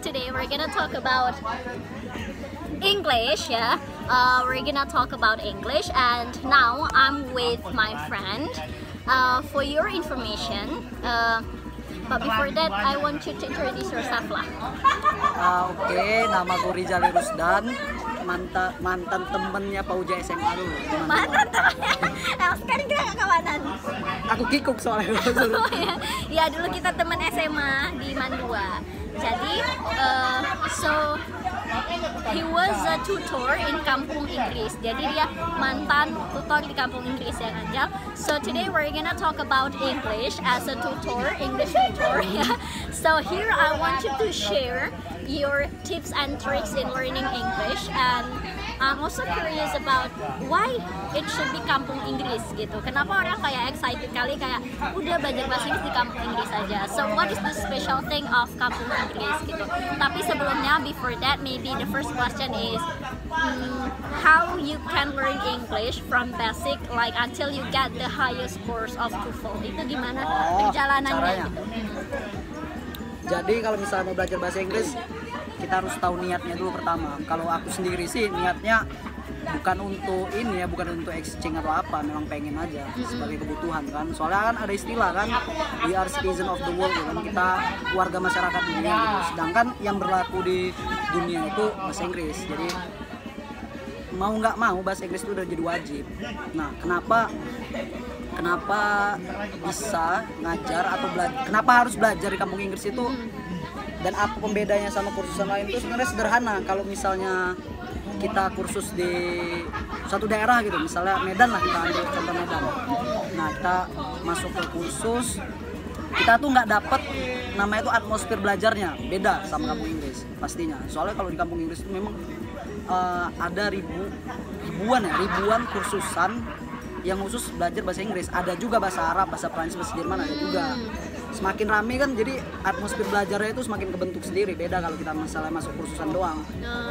today we're gonna talk about English, yeah. We're gonna talk about English, and now I'm with my friend. For your information, but before that, I want you to introduce yourself lah. Oke, nama gue Rizal Rusdan, mantan temennya Pauja SMA dulu. Mantan temannya. Sekarang kita gak kawanan. Aku kikuk soalnya. Ya dulu kita teman SMA di Mandua. Jadi, so he was a tutor in Kampung Inggris. Jadi dia mantan tutor di Kampung Inggris ya Anjal. So today we're gonna talk about English as a tutor, English tutor. Yeah. So here I want you to share your tips and tricks in learning English, and I'm also curious about why it should be Kampung Inggris gitu. Kenapa orang kayak excited kali kayak udah belajar bahasa Inggris di Kampung Inggris aja. So what is the special thing of Kampung Inggris gitu. Tapi sebelumnya, before that, maybe the first question is how you can learn English from basic like until you get the highest course of TOEFL. Itu gimana perjalanannya caranya. gitu. Jadi kalau misalnya mau belajar bahasa Inggris, kita harus tahu niatnya dulu pertama. Kalau aku sendiri sih niatnya bukan untuk ini ya, bukan untuk exchange atau apa, memang pengen aja sebagai kebutuhan kan. Soalnya kan ada istilah kan, we are citizen of the world kan, kita warga masyarakat dunia gitu. Sedangkan yang berlaku di dunia itu bahasa Inggris. Jadi mau nggak mau bahasa Inggris itu udah jadi wajib. Nah, kenapa bisa ngajar atau kenapa harus belajar di Kampung Inggris itu, dan apa pembedanya sama kursusan lain itu sebenarnya sederhana. Kalau misalnya kita kursus di suatu daerah gitu, misalnya Medan lah, kita ambil contoh Medan. Nah, kita masuk ke kursus, kita tuh nggak dapet namanya itu atmosfer belajarnya, beda sama Kampung Inggris pastinya. Soalnya kalau di Kampung Inggris itu memang ada ribuan kursusan yang khusus belajar bahasa Inggris. Ada juga bahasa Arab, bahasa Prancis, bahasa Jerman ada juga. Semakin rame kan, jadi atmosfer belajarnya itu semakin kebentuk sendiri. Beda kalau kita masalah masuk kursusan doang,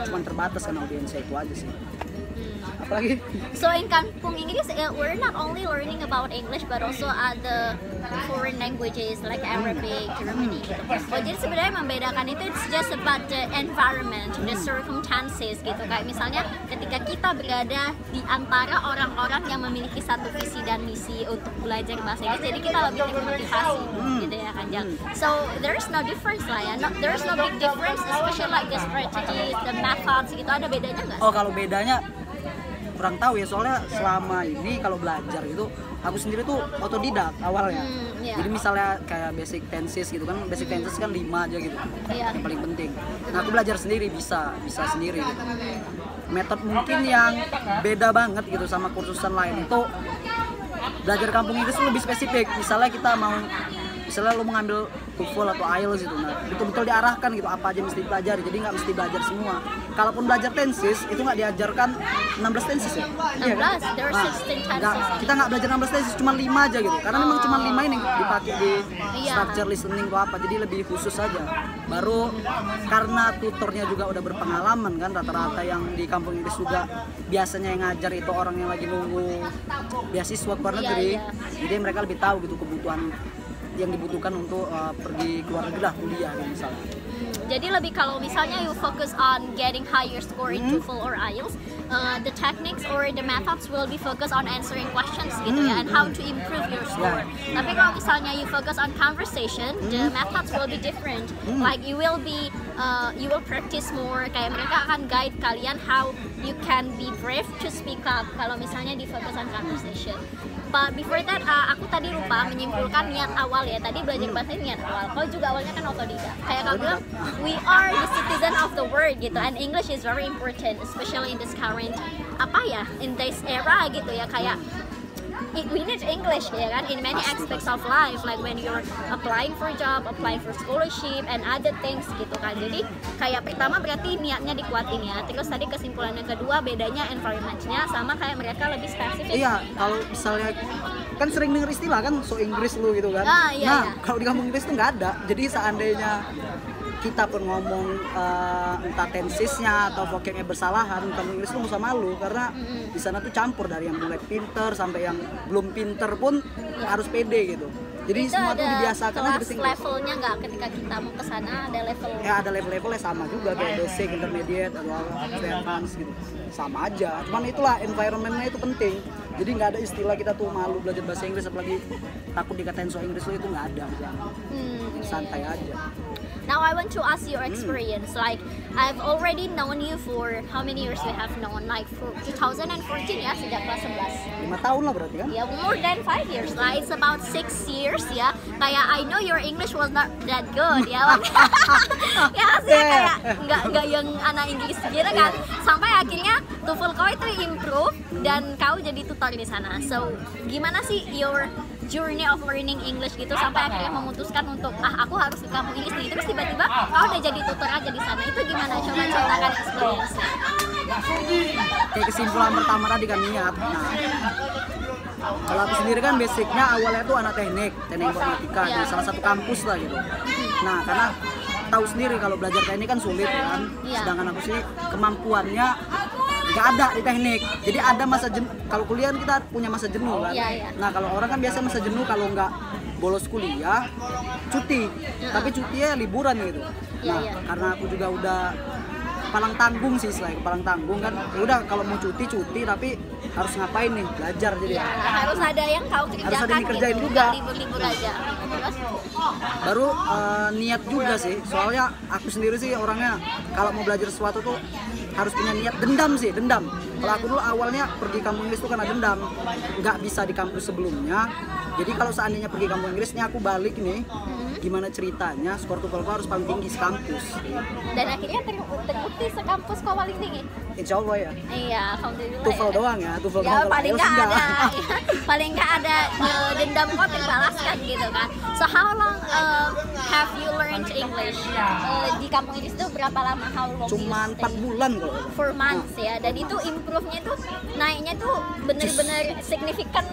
cuman terbatas kan audiensnya, itu aja sih. Apalagi? So in Kampung Inggris, we're not only learning about English but also other foreign languages like Arabic, Germany. Oh, jadi sebenarnya membedakan itu it's just about the environment, the circumstances gitu. Kayak misalnya ketika kita berada di antara orang-orang yang memiliki satu visi dan misi untuk belajar bahasa Inggris, jadi kita lebih termotivasi gitu ya kan Jal. So there is no difference lah ya, there is no big difference, especially like the strategies, the methods gitu. Ada bedanya nggak? Oh, kalau bedanya kurang tahu ya, soalnya selama ini kalau belajar gitu aku sendiri tuh otodidak awalnya. Jadi misalnya kayak basic tenses gitu kan, basic tenses kan 5 aja gitu, yang paling penting. Nah, aku belajar sendiri, bisa sendiri gitu. Metode mungkin yang beda banget gitu sama kursusan lain itu, belajar Kampung Inggris lebih spesifik. Misalnya kita mau, misalnya lo mengambil TOEFL atau IELTS gitu, nah betul-betul diarahkan gitu apa aja mesti dipelajari, jadi nggak mesti belajar semua. Kalaupun belajar tenses itu nggak diajarkan 16 tenses ya? 16, there are 16 tenses. Kita nggak belajar 16 tenses, cuma 5 aja gitu, karena memang cuma 5 ini dipakai di structure listening atau apa, jadi lebih khusus aja. Baru karena tutornya juga udah berpengalaman kan, rata-rata yang di Kampung Inggris juga biasanya yang ngajar itu orang yang lagi nunggu beasiswa ke luar negeri, jadi mereka lebih tahu gitu kebutuhan yang dibutuhkan untuk pergi ke luar negeri lah, kuliah misalnya. Jadi lebih kalau misalnya you focus on getting higher score in TOEFL or IELTS, the techniques or the methods will be focused on answering questions gitu ya, and how to improve your score. Tapi kalau misalnya you focus on conversation, the methods will be different. Like you will practice more. Kayak mereka akan guide kalian how you can be brave to speak up. Kalau misalnya di focus on conversation. But before that, aku tadi lupa menyimpulkan niat awal ya. Tadi belajar bahasa ini niat awal. Kau juga awalnya kan otodidak. Kayak kau bilang, we are the citizen of the world gitu. And English is very important, especially in this current in this era gitu ya. Kayak we need English ya kan, in many aspects of life, like when you're applying for job, applying for scholarship and other things gitu kan. Jadi kayak pertama berarti niatnya dikuatin ya. Terus tadi kesimpulan yang kedua, bedanya environment-nya sama kayak mereka lebih spesifik. Iya, kalau misalnya kan sering denger istilah kan, so Inggris lu gitu kan. Kalau di Kampung Inggris tuh nggak ada. Jadi seandainya kita pun ngomong entah tensesnya atau vocabnya bersalahan, Kampung Inggris tuh nggak usah malu, karena di sana tuh campur dari yang mulai pinter sampai yang belum pinter pun harus pede gitu. Jadi itu semua tuh ada dibiasakan aja kelas bahasa Inggris. levelnya nggak ketika kita mau ke sana ada level. Ya ada level-levelnya sama juga kayak basic, intermediate, atau advance gitu. Sama aja. Cuman itulah environment-nya itu penting. Jadi nggak ada istilah kita tuh malu belajar bahasa Inggris apalagi takut dikatain so Inggris itu nggak ada. Santai aja. Now I want to ask your experience. Like I've already known you for how many years we have known? Like for 2014 ya, sejak kelas 11. 5 tahun lah berarti kan? Yeah, more than 5 years. Like it's about 6 years ya. Kayak I know your English was not that good ya. Ya sih kayak nggak yang anak Inggris gitu kan. Sampai akhirnya TOEFL kau itu improve dan kau jadi tutor di sana. So gimana sih your journey of learning English gitu sampai akhirnya memutuskan untuk aku harus ke kampung Inggris nih. Terus tiba-tiba kau udah jadi tutor aja di sana. Itu gimana? Coba ceritakan experience-nya. Kayak kesimpulan pertama tadi kan niat. Nah, kalau aku sendiri kan basicnya awalnya tuh anak teknik informatika di salah satu kampus lah gitu. Nah, karena tahu sendiri kalau belajar teknik kan sulit kan. Sedangkan aku sih kemampuannya nggak ada di teknik. Jadi ada masa jenuh. Kalau kuliah kita punya masa jenuh kan. Nah, kalau orang kan biasa masa jenuh kalau nggak bolos kuliah, cuti. Tapi cutinya liburan gitu. Nah, karena aku juga udah kepalang tanggung sih, selain kepalang tanggung kan. Ya udah kalau mau cuti tapi harus ngapain nih? Belajar jadi. Harus ada yang kau kerjakan. Harus ada yang dikerjain juga. Libur-libur aja. Terus? Baru niat juga sih. Soalnya aku sendiri sih orangnya kalau mau belajar sesuatu tuh harus punya niat, dendam. Kalau aku dulu awalnya pergi kampung Inggris tuh karena dendam, nggak bisa di kampus sebelumnya. Jadi kalau seandainya pergi kampung Inggrisnya aku balik nih, gimana ceritanya skor TOEFL harus paling tinggi sekampus. Dan akhirnya terbukti sekampus kok paling tinggi. Insya Allah ya. Iya, alhamdulillah. TOEFL doang ya, TOEFL ya, doang. Paling nggak ada, paling nggak ada dendam kok terbalaskan gitu kan. So how long have you learned English? Di kampung Inggris itu berapa lama? How long? Cuman 4 bulan kalau. 4 months ya. Dan itu improve-nya tuh naiknya tuh bener-bener signifikan.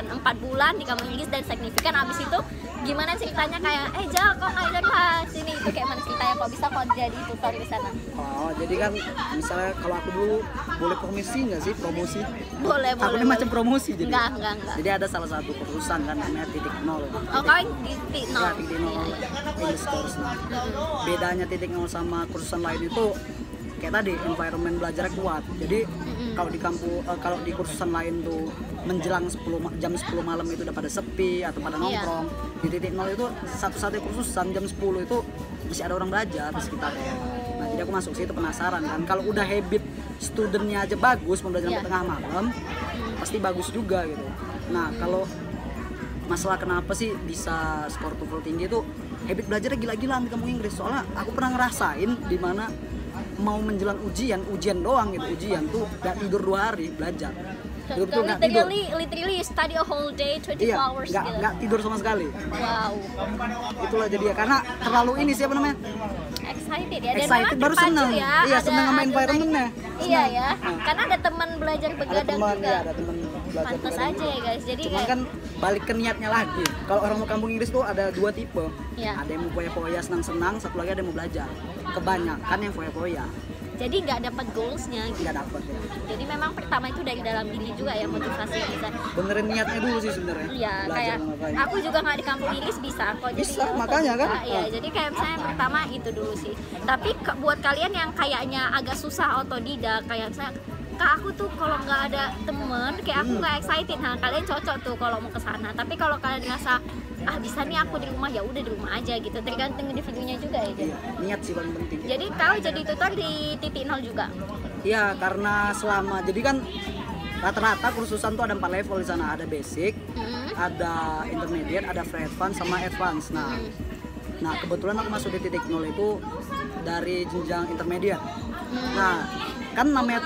4 bulan di kampung Inggris dan signifikan. Abis itu gimana ceritanya kayak Jal kok ngajar lah sini, itu kayak mana ceritanya kok bisa kok jadi tutor di sana? Oh, jadi kan misalnya kalau aku dulu boleh promosi nggak sih? Promosi? Boleh. Aku ini macam promosi jadi. Enggak. Jadi ada salah satu kursusan kan namanya titik nol. Oh, kau di titik nol. Ya, titik nol. English course. Nah, bedanya titik nol sama kursusan lain itu kayak tadi environment belajarnya kuat. Jadi kalau di kalau di kursusan lain tuh menjelang jam 10 malam itu udah pada sepi atau pada nongkrong. Di titik nol itu satu-satunya kursusan jam 10 itu masih ada orang belajar di sekitarnya. Nah, jadi aku masuk situ penasaran kan. Kalau udah habit studentnya aja bagus, pembelajaran sampai tengah malam, pasti bagus juga gitu. Nah, kalau masalah kenapa sih bisa skor TOEFL tinggi itu habit belajarnya gila-gilaan di kampung Inggris. Soalnya aku pernah ngerasain di mana mau menjelang ujian doang gitu. Ujian tuh gak tidur 2 hari belajar. Betul, literally you study a whole day 24 hours gitu. Nggak tidur sama sekali. Wow. Itulah jadi ya, karena terlalu ini siapa namanya? Excited ya. Dan excited baru seneng. Ya, iya, seneng sama environment-nya. Iya ya. Karena ada teman belajar begadang juga. Iya, ada teman belajar. Pantas aja ya guys. Jadi cuman kan balik ke niatnya lagi. Kalau orang mau kampung Inggris tuh ada 2 tipe. Ada yang mau foya-foya senang-senang, satu lagi ada yang mau belajar. Kebanyakan yang foya-foya. Jadi nggak dapat goalsnya gitu. Nggak dapat ya. Jadi memang pertama itu dari dalam diri juga ya motivasi yang bisa. Benerin niatnya dulu sih sebenarnya. Iya, kayak aku juga nggak di kampung Inggris bisa kok. Bisa, makanya kan. Iya, jadi kayak misalnya pertama itu dulu sih. Tapi buat kalian yang kayaknya agak susah otodidak, kayak misalnya Kak aku tuh kalau nggak ada temen, kayak aku nggak excited. Nah kalian cocok tuh kalau mau kesana. Tapi kalau kalian ngerasa bisa nih aku di rumah, ya udah di rumah aja gitu. Tergantung individunya juga ya. Iya, niat sih paling penting. Jadi kau jadi tutor di titik nol juga? Iya, karena selama jadi kan rata-rata kursusan tuh ada 4 level di sana. Ada basic, ada intermediate, ada free advance sama advance. Nah kebetulan aku masuk di titik nol itu dari jenjang intermediate. Nah kan namanya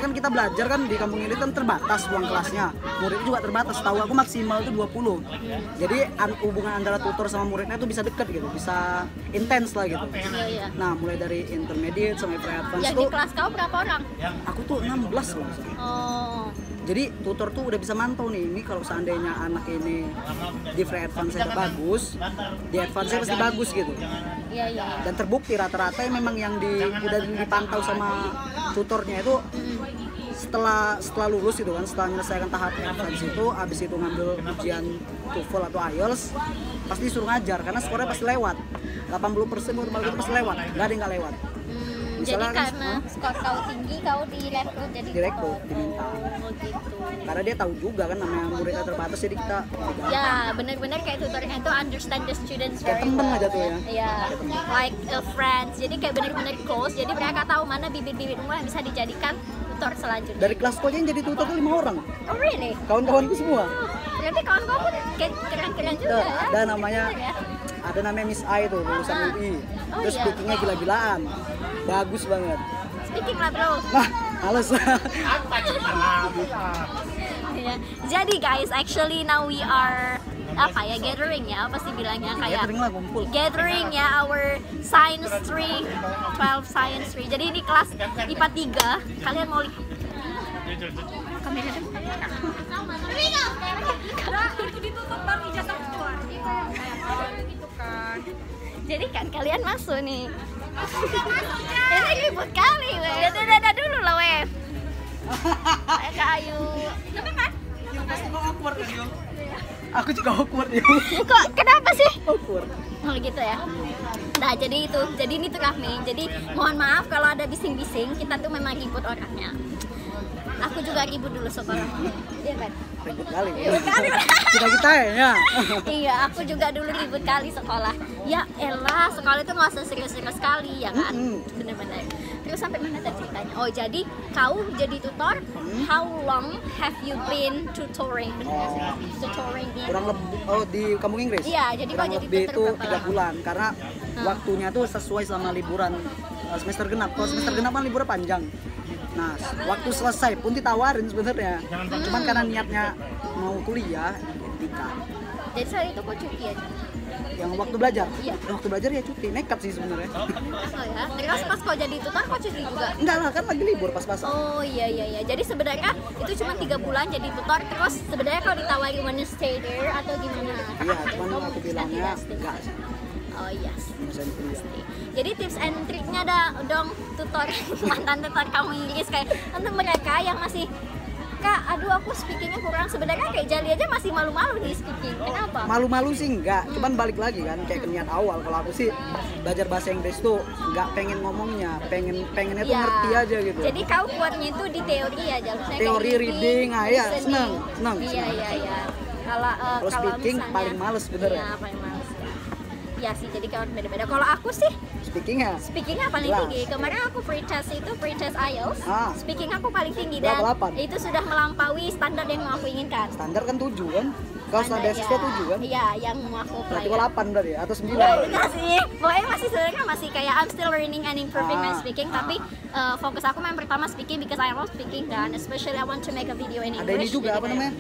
kan kita belajar kan di kampung ini kan terbatas ruang kelasnya, muridnya juga terbatas, tahu aku maksimal itu 20. Jadi hubungan antara tutor sama muridnya tuh bisa deket gitu, bisa intens lah gitu. Nah mulai dari intermediate sampai free advance yang tuh di kelas kau berapa orang? Aku tuh 16 loh. Jadi tutor tuh udah bisa mantau nih, ini kalau seandainya anak ini di free advance-nya bagus, di advance-nya pasti bagus gitu. Iya. Dan terbukti rata-rata memang yang udah dipantau sama tutornya itu setelah lulus gitu kan, setelah menyelesaikan tahap advance itu, abis itu ngambil ujian TOEFL atau IELTS, pasti disuruh ngajar karena skornya pasti lewat. 80% itu pasti lewat, nggak ada yang nggak lewat. Jadi Misalnya karena skor kau tinggi, kau direkrut jadi direkrut, tutor. diminta. Oh gitu. Karena dia tahu juga kan namanya muridnya terbatas, jadi kita Ya, benar-benar kayak tutornya itu understand the students Kayak very temen well. aja tuh ya. Iya, like a friends. Jadi kayak benar-benar close. Jadi mereka tahu mana bibit-bibit unggul yang bisa dijadikan tutor selanjutnya. dari kelas coach yang jadi tutor tuh 5 orang, Oh really? kawan-kawanku semua. Berarti kawan-kawan pun kayak keren-keren juga ya. Ada namanya Bener ya? ada namanya Miss Ai tuh lulusan UI. Oh, Terus iya. speakingnya gila-gilaan, bagus banget. Speaking lah bro. Nah, halus. Ya. Jadi guys, actually now we are apa ya, gathering ya, apa sih bilangnya, kayak Gathering lah, kumpul. gathering ya, our science 3, 12 science 3. Jadi ini kelas IPA 3. Kalian mau lihat kamera ditutup baru ijazah keluar. Gitu kan. Jadi kan kalian masuk nih. Ini ribut kali, weh. Dadah dulu lah, weh. Kayak Kak Ayu. Pasti kok awkward kan, Yul? Aku juga awkward ya. Kok kenapa sih? Awkward. Oh gitu ya. Nah jadi itu, jadi ini tuh kami. Jadi mohon maaf kalau ada bising-bising, kita tuh memang ribut orangnya. Aku juga ribut dulu sekolah. Iya kan? Ribut kali. Ribut kali. Kita ya. Iya, aku juga dulu ribut kali sekolah. Ya elah, sekolah itu nggak usah serius-serius sekali ya kan? Bener-bener. Terus sampai mana tadi ceritanya? Oh jadi kau jadi tutor? How long have you been tutoring? Bener nggak sih? Tutoring di Kurang lebih di kampung Inggris. Iya, jadi kurang kau jadi lebih tutor itu berapa 3 lama? bulan karena waktunya tuh sesuai sama liburan semester genap. Kalau semester genap kan liburnya panjang. Nah, waktu selesai pun ditawarin sebenarnya. Cuman karena niatnya mau kuliah, ketika Jadi saat itu kok cuti aja? yang waktu belajar, Iya. yang waktu belajar ya cuti, nekat sih sebenarnya. Oh ya, terus pas kau jadi tutor kau cuti juga? Enggak lah, kan lagi libur pas-pasan. Oh iya. Jadi sebenarnya itu cuma 3 bulan jadi tutor. Terus sebenarnya kalau ditawari wanna stay there atau gimana? Iya, cuman aku bilangnya enggak sih. Oh yes. Misalnya kuliah. Jadi tips and triknya ada dong tutor mantan tutor kamu Inggris kayak untuk mereka yang masih Kak, aduh aku speakingnya kurang. Sebenarnya kayak Jali aja masih malu-malu nih speaking. Kenapa? Malu-malu sih enggak, cuman balik lagi kan kayak ke niat awal. Kalau aku sih belajar bahasa Inggris tuh enggak pengen ngomongnya, pengennya tuh Ya. ngerti aja gitu. Jadi kau kuatnya itu di teori aja, maksudnya Teori, kayak reading, ya, listening. seneng. Iya. Kalau speaking misalnya- paling males bener ya? Iya, paling males. Ya sih, jadi kalau beda-beda. Kalau aku sih Speakingnya speakingnya paling Jelas. tinggi. Kemarin aku pre-test IELTS. Ah. Speaking aku paling tinggi dan Berapa, 8? itu sudah melampaui standar yang mau aku inginkan. standar kan 7 kan? Kalau standar ya. siswa 7 kan? Iya, yang mau aku apply. Berarti kok 8 berarti ya? Atau 9? Enggak sih, pokoknya masih sebenarnya masih kayak I'm still learning and improving my speaking. Tapi fokus aku yang pertama speaking because I love speaking kan, especially I want to make a video in English. Ada ini juga jadi apa kayak- namanya?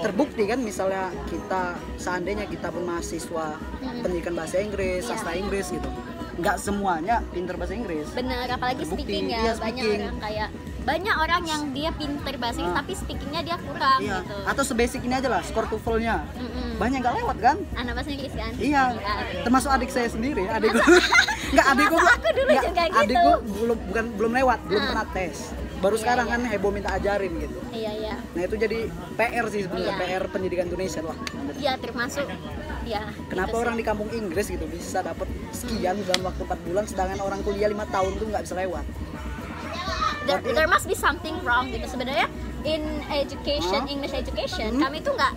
Terbukti kan misalnya kita seandainya kita pun mahasiswa pendidikan bahasa Inggris, Iya. sastra Inggris gitu. Nggak semuanya pinter bahasa Inggris. Bener, apalagi Terbukti, speaking ya, iya, banyak speaking. orang kayak banyak orang yang dia pinter bahasa Inggris tapi speakingnya dia kurang Iya. gitu. Atau sebasic ini aja lah, skor TOEFL-nya. Mm-mm. Banyak nggak lewat kan? Anak bahasa Inggris kan? Iya, termasuk adik saya sendiri, adikku. Nggak, adikku. Termasuk aku dulu nggak, juga gitu. adikku belum lewat, belum Ah. pernah tes. Baru Iya, sekarang iya. kan heboh minta ajarin gitu. Iya. Nah itu jadi PR sih sebenarnya, Iya. PR pendidikan Indonesia lah. Iya, termasuk ya. Kenapa gitu orang sih. di kampung Inggris gitu bisa dapat sekian dalam waktu 4 bulan, sedangkan orang kuliah 5 tahun tuh nggak bisa lewat. There must be something wrong gitu sebenarnya in education, Hah? English education. Kami tuh nggak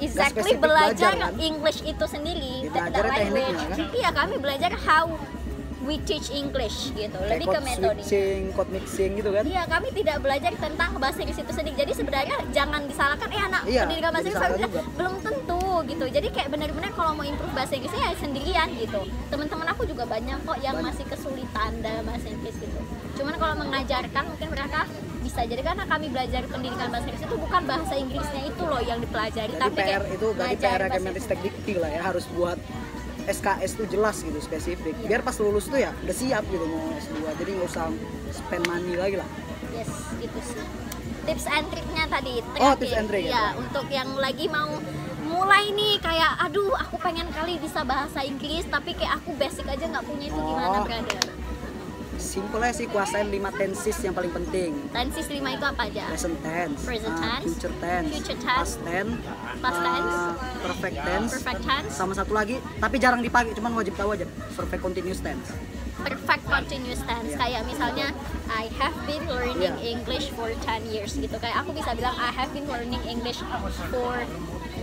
exactly spesifik belajar belajar, kan? English itu sendiri, Ya, the belajarnya tekniknya, kan? Iya, kami belajar how we teach English gitu, Kayak lebih ke code metode. switching, code mixing gitu kan. Iya, kami tidak belajar tentang bahasa Inggris itu sendiri. Jadi sebenarnya jangan disalahkan anak Iya, pendidikan bahasa Inggris disalahkan juga. belum tentu gitu. Jadi kayak benar-benar kalau mau improve bahasa Inggrisnya ya sendirian gitu. Teman-teman aku juga banyak kok yang masih kesulitan dalam bahasa Inggris gitu. Cuman kalau mengajarkan mungkin mereka bisa jadi karena kami belajar pendidikan bahasa Inggris itu bukan bahasa Inggrisnya itu loh yang dipelajari, Jadi tapi PR kayak itu berarti ngajar PR bahasa Kemenristek Dikti lah ya, harus buat SKS tuh jelas gitu, spesifik. Biar pas lulus tuh ya udah siap gitu mau S2. Jadi nggak usah spend money lagi lah. Yes, gitu sih. Tips and triknya tadi. Oh, tips and trick, ya. ya. Untuk yang lagi mau mulai nih kayak, aduh, aku pengen kali bisa bahasa Inggris, tapi kayak aku basic aja nggak punya itu gimana, Oh. brother? simpelnya sih kuasain 5 tenses yang paling penting. Tenses 5 itu apa aja? Present tense, Present tense, future tense, future tense, past tense, perfect tense, perfect tense, sama satu lagi tapi jarang dipakai, cuman wajib tahu aja, perfect continuous tense. perfect continuous tense. Kayak misalnya I have been learning English for 10 years gitu. Kayak aku bisa bilang I have been learning English for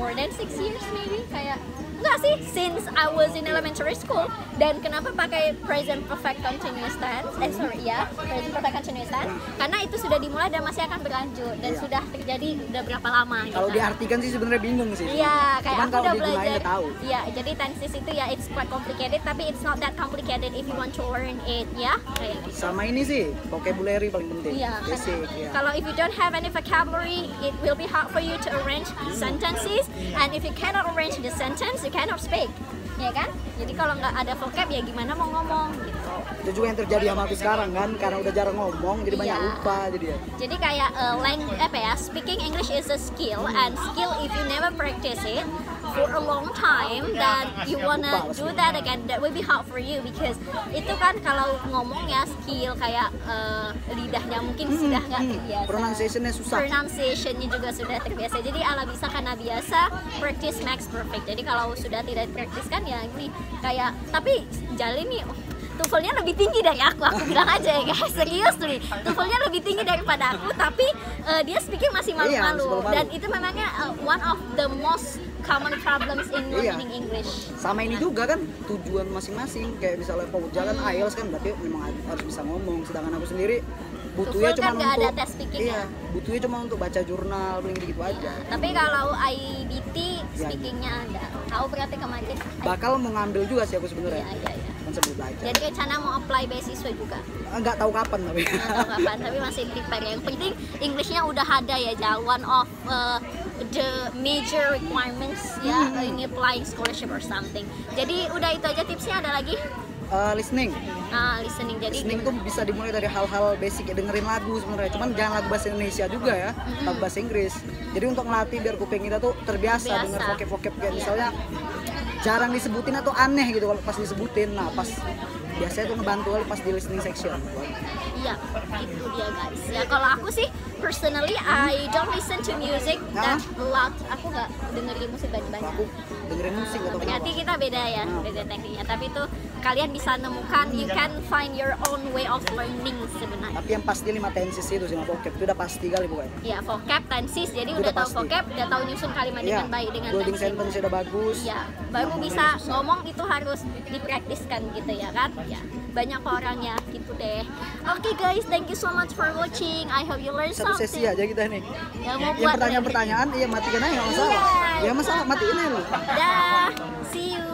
more than 6 years maybe. Kayak enggak sih, since I was in elementary school. Dan kenapa pakai present perfect continuous tense? Present perfect continuous tense. Karena itu sudah dimulai dan masih akan berlanjut dan sudah terjadi udah berapa lama gitu. Kalau diartikan sih sebenarnya bingung sih. Iya, kayak cuman aku kalau udah digunain belajar. udah tahu. Iya, jadi tenses itu ya it's quite complicated tapi it's not that complicated if you want to learn it ya. Kayak gitu. Sama ini sih, vocabulary paling penting. Iya, Basic, ya. Kalau if you don't have any vocabulary, it will be hard for you to arrange sentences. And if you cannot arrange the sentence, you cannot speak, ya kan? Jadi kalau nggak ada vocab ya gimana mau ngomong gitu. Itu juga yang terjadi sama aku sekarang kan, karena udah jarang ngomong, jadi banyak Iya. lupa jadi ya. Jadi kayak speaking English is a skill, and skill if you never practice it for a long time, then you wanna do that again, that will be hard for you because itu kan kalau ngomong ya skill kayak lidahnya mungkin sudah nggak terbiasa. Pronunciation-nya susah. Pronunciation-nya juga sudah terbiasa. Jadi ala bisa karena biasa, practice makes perfect. Jadi kalau sudah tidak dipraktiskan ya ini kayak tapi Jalin nih TOEFL-nya lebih tinggi dari aku bilang aja ya guys, serius nih, TOEFL-nya lebih tinggi daripada aku, tapi dia speaking masih malu-malu, dan itu memangnya one of the most common problems in learning English. Sama ini juga kan tujuan masing-masing, kayak misalnya Pauja kan IELTS kan berarti memang harus bisa ngomong, sedangkan aku sendiri butuhnya TOEFL cuma kan nggak untuk ada tes speaking iya, butuhnya cuma untuk baca jurnal paling gitu aja. Tapi kalau IBT speakingnya ada. Tahu berarti kemarin Bakal mau ngambil juga sih aku sebenarnya. Iya. Kan sebelum belajar. Jadi rencana mau apply beasiswa juga. Nggak tahu kapan tapi. Nggak tahu kapan, tapi masih prepare. Yang penting Englishnya udah ada ya, one of the major requirements ya in applying scholarship or something. Jadi udah itu aja tipsnya, ada lagi? Listening. Listening. Jadi Listening tuh bisa dimulai dari hal-hal basic, ya dengerin lagu sebenarnya. Cuman jangan lagu bahasa Indonesia juga ya, lagu bahasa Inggris. Jadi untuk ngelatih biar kuping kita tuh terbiasa denger vocab-vocab kayak misalnya jarang disebutin atau aneh gitu kalau pas disebutin. Nah, pas biasanya tuh ngebantu pas di listening section. Iya, itu dia guys. Ya kalau aku sih personally I don't listen to music that loud. Aku nggak dengerin musik banyak-banyak. Aku dengerin musik atau Berarti kita beda ya, beda tekniknya. Tapi itu kalian bisa nemukan, you can find your own way of learning sebenarnya. Tapi yang pasti 5 tenses itu sih, 5 vocab itu udah pasti kali pokoknya. Ya, vocab, tenses, jadi Itu udah udah tahu pasti. vocab, udah tahu nyusun kalimat dengan baik dengan building tenses. sentence udah bagus. Ya, baru bisa ngomong itu harus dipraktiskan gitu ya kan? Ya, banyak orang ya gitu deh. Oke guys, thank you so much for watching. I hope you learn Satu something. sesi aja kita nih. Ya, mau Yang buat pertanyaan-pertanyaan, iya matikan aja nggak masalah. Iya. Ya masalah, matiin aja lu. Dah, see you.